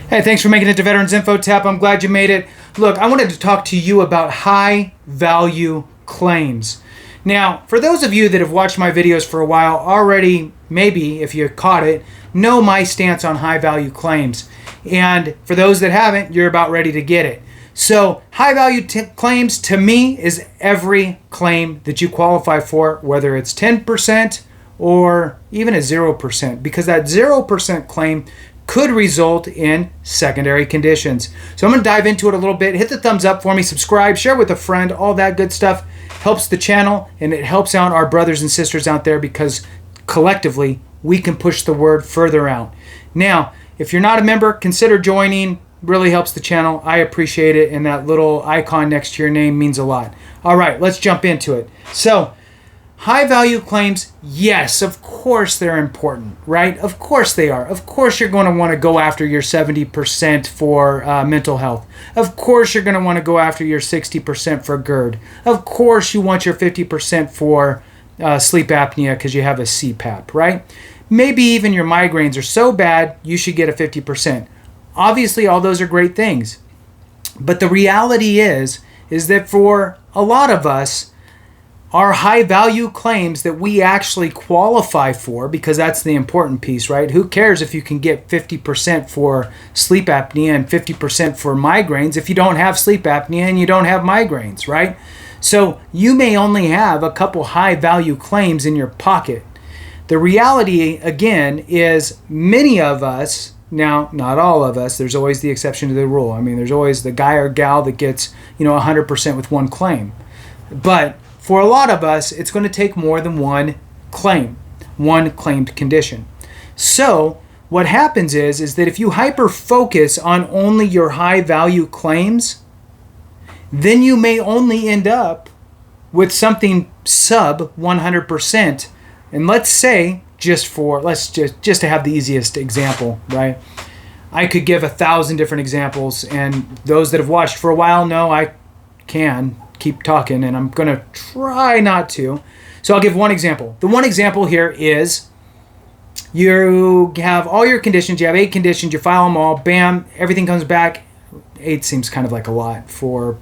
Hey, thanks for making it to Veterans Info Tap. I'm glad you made it. Look, I wanted to talk to you about high value claims. Now, for those of you that have watched my videos for a while already, maybe if you caught it, know my stance on high value claims. And for those that haven't, you're about ready to get it. So high value claims to me is every claim that you qualify for, whether it's 10% or even a 0%, because that 0% claim could result in secondary conditions. So I'm going to dive into it a little bit. Hit the thumbs up for me, subscribe, share with a friend, all that good stuff. Helps the channel and it helps out our brothers and sisters out there because collectively we can push the word further out. Now, if you're not a member, consider joining. Really helps the channel. I appreciate it, and that little icon next to your name means a lot. All right, let's jump into it. So, high value claims, yes, of course they're important, right? Of course they are. Of course you're going to want to go after your 70% for mental health. Of course you're going to want to go after your 60% for GERD. Of course you want your 50% for sleep apnea because you have a CPAP, right? Maybe even your migraines are so bad you should get a 50%. Obviously all those are great things. But the reality is that for a lot of us, our high value claims that we actually qualify for, because that's the important piece, right? Who cares if you can get 50% for sleep apnea and 50% for migraines if you don't have sleep apnea and you don't have migraines, right? So you may only have a couple high value claims in your pocket. The reality, again, is many of us, now not all of us, there's always the exception to the rule. I mean, there's always the guy or gal that gets 100% with one claim. But for a lot of us, it's going to take more than one claim, one claimed condition. So what happens is that if you hyper-focus on only your high-value claims, then you may only end up with something sub 100%. And let's say, just to have the easiest example, right? I could give 1,000 different examples, and those that have watched for a while know I can keep talking, and I'm going to try not to. So I'll give one example. The one example here is you have all your conditions. You have 8 conditions. You file them all. Bam, everything comes back. 8 seems kind of like a lot for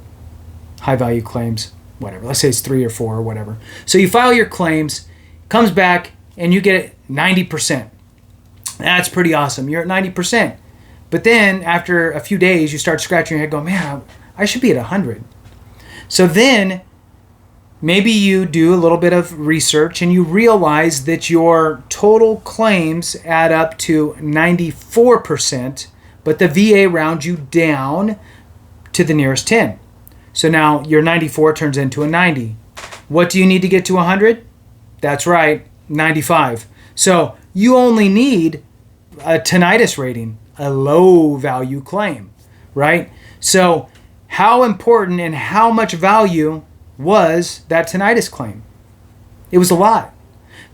high-value claims. Whatever. Let's say it's 3 or 4 or whatever. So you file your claims, comes back, and you get 90%. That's pretty awesome. You're at 90%. But then after a few days, you start scratching your head going, man, I should be at 100. So then maybe you do a little bit of research and you realize that your total claims add up to 94%, but the VA rounds you down to the nearest 10. So now your 94 turns into a 90. What do you need to get to 100? That's right, 95. So you only need a tinnitus rating, a low value claim, right? So how important and how much value was that tinnitus claim? It was a lot.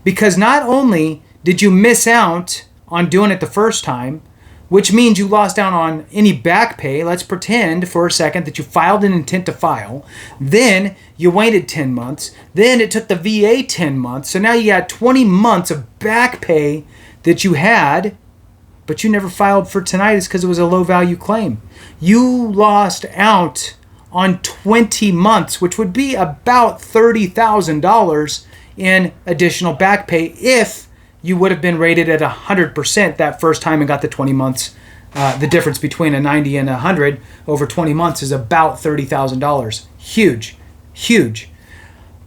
Because not only did you miss out on doing it the first time, which means you lost out on any back pay. Let's pretend for a second that you filed an intent to file. Then you waited 10 months. Then it took the VA 10 months. So now you got 20 months of back pay that you had, but you never filed for tinnitus because it was a low value claim. You lost out on 20 months, which would be about $30,000 in additional back pay if you would have been rated at 100% that first time and got the 20 months. The difference between a 90 and 100 over 20 months is about $30,000. Huge, huge.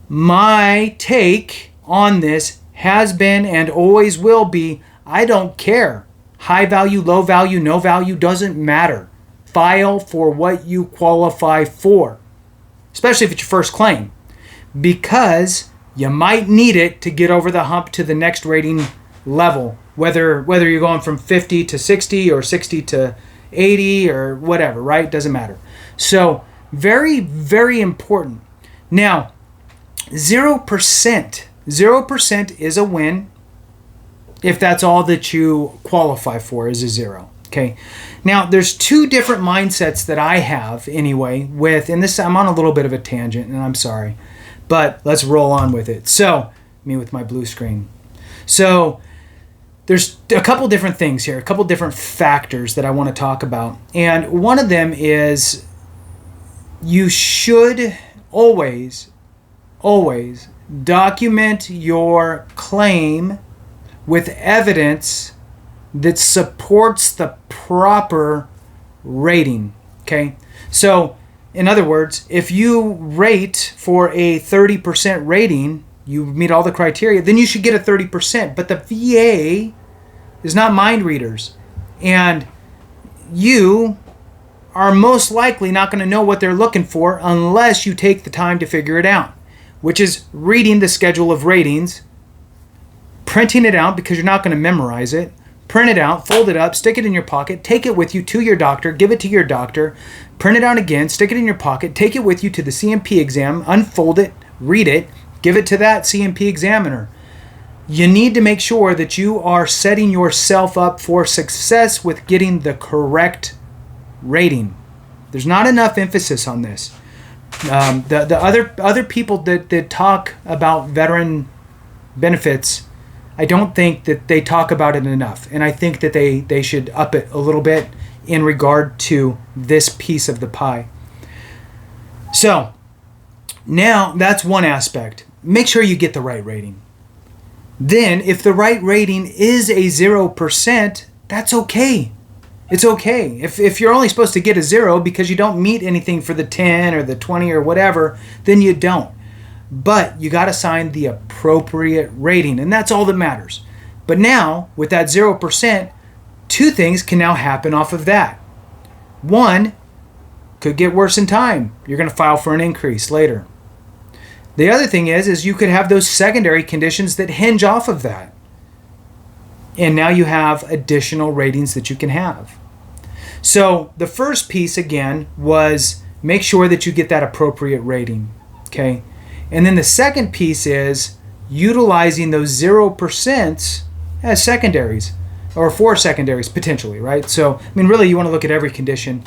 My take on this has been and always will be, I don't care. High value, low value, no value, doesn't matter. File for what you qualify for, especially if it's your first claim, because you might need it to get over the hump to the next rating level, whether you're going from 50 to 60 or 60 to 80 or whatever, right? Doesn't matter. So very, very important. Now, 0%. 0% is a win if that's all that you qualify for is a 0. Okay. Now, there's 2 different mindsets that I have anyway with, and this, I'm on a little bit of a tangent, and I'm sorry, but let's roll on with it. So, me with my blue screen. So, there's a couple different things here, a couple different factors that I want to talk about. And one of them is you should always document your claim with evidence that supports the proper rating. Okay? So, in other words, if you rate for a 30% rating, you meet all the criteria, then you should get a 30%. But the VA is not mind readers. And you are most likely not going to know what they're looking for unless you take the time to figure it out, which is reading the schedule of ratings, printing it out because you're not going to memorize it, print it out, fold it up, stick it in your pocket, take it with you to your doctor, give it to your doctor, print it out again, stick it in your pocket, take it with you to the CMP exam, unfold it, read it, give it to that CMP examiner. You need to make sure that you are setting yourself up for success with getting the correct rating. There's not enough emphasis on this. The other people that talk about veteran benefits, I don't think that they talk about it enough. And I think that they should up it a little bit in regard to this piece of the pie. So now that's one aspect. Make sure you get the right rating. Then if the right rating is a 0%, that's okay. It's okay. If you're only supposed to get a 0 because you don't meet anything for the 10 or the 20 or whatever, then you don't. But you got to sign the appropriate rating, and that's all that matters. But now, with that 0%, two things can now happen off of that. One, could get worse in time. You're going to file for an increase later. The other thing is you could have those secondary conditions that hinge off of that. And now you have additional ratings that you can have. So the first piece, again, was make sure that you get that appropriate rating. Okay? And then the second piece is utilizing those 0% as secondaries, or for secondaries potentially, right? So, I mean, really you want to look at every condition.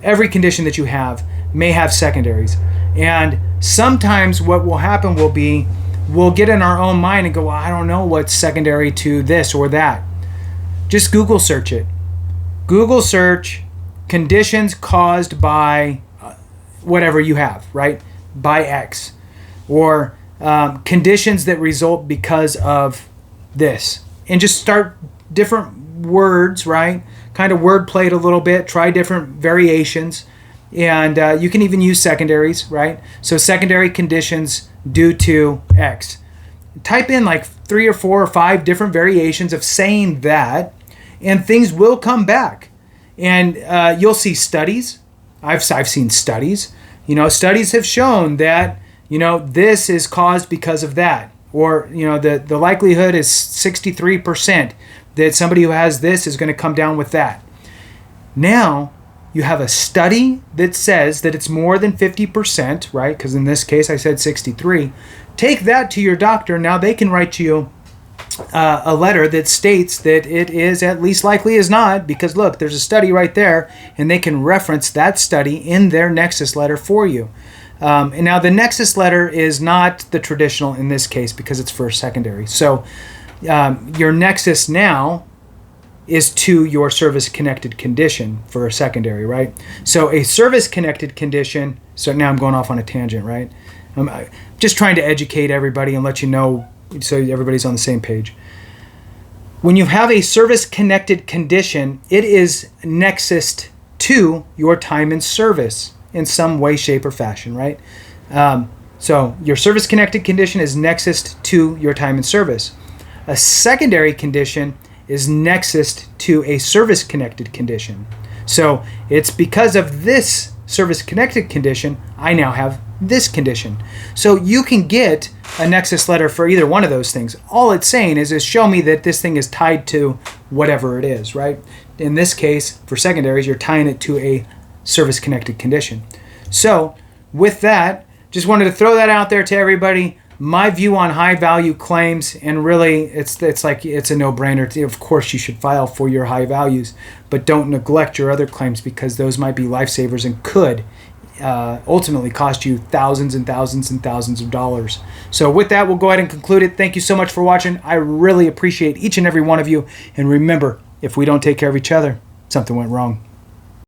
Every condition that you have may have secondaries. And sometimes what will happen will be we'll get in our own mind and go, well, I don't know what's secondary to this or that. Just Google search it. Google search conditions caused by whatever you have, right? By X. Or conditions that result because of this. And just start different words, right? Kind of wordplay it a little bit. Try different variations. And you can even use secondaries, right? So secondary conditions due to X. Type in like 3 or 4 or 5 different variations of saying that, and things will come back. And you'll see studies. I've seen studies. Studies have shown that, this is caused because of that. Or, the likelihood is 63% that somebody who has this is going to come down with that. Now, you have a study that says that it's more than 50%, right? Because in this case, I said 63. Take that to your doctor. Now they can write you a letter that states that it is at least likely as not, because look, there's a study right there, and they can reference that study in their Nexus letter for you. And now the Nexus letter is not the traditional in this case because it's for secondary. So your Nexus now is to your service-connected condition for a secondary, right? So a service-connected condition, so now I'm going off on a tangent, right? I'm just trying to educate everybody and let you know so everybody's on the same page. When you have a service-connected condition, it is nexused to your time in service in some way, shape, or fashion, right? So your service-connected condition is nexused to your time in service. A secondary condition is nexused to a service-connected condition. So it's because of this service-connected condition, I now have this condition. So you can get a Nexus letter for either one of those things. All it's saying is show me that this thing is tied to whatever it is, right? In this case, for secondaries, you're tying it to a service-connected condition. So with that, just wanted to throw that out there to everybody. My view on high-value claims, and really, it's a no-brainer. Of course, you should file for your high values, but don't neglect your other claims because those might be lifesavers and could ultimately cost you thousands and thousands and thousands of dollars. So with that, we'll go ahead and conclude it. Thank you so much for watching. I really appreciate each and every one of you. And remember, if we don't take care of each other, something went wrong.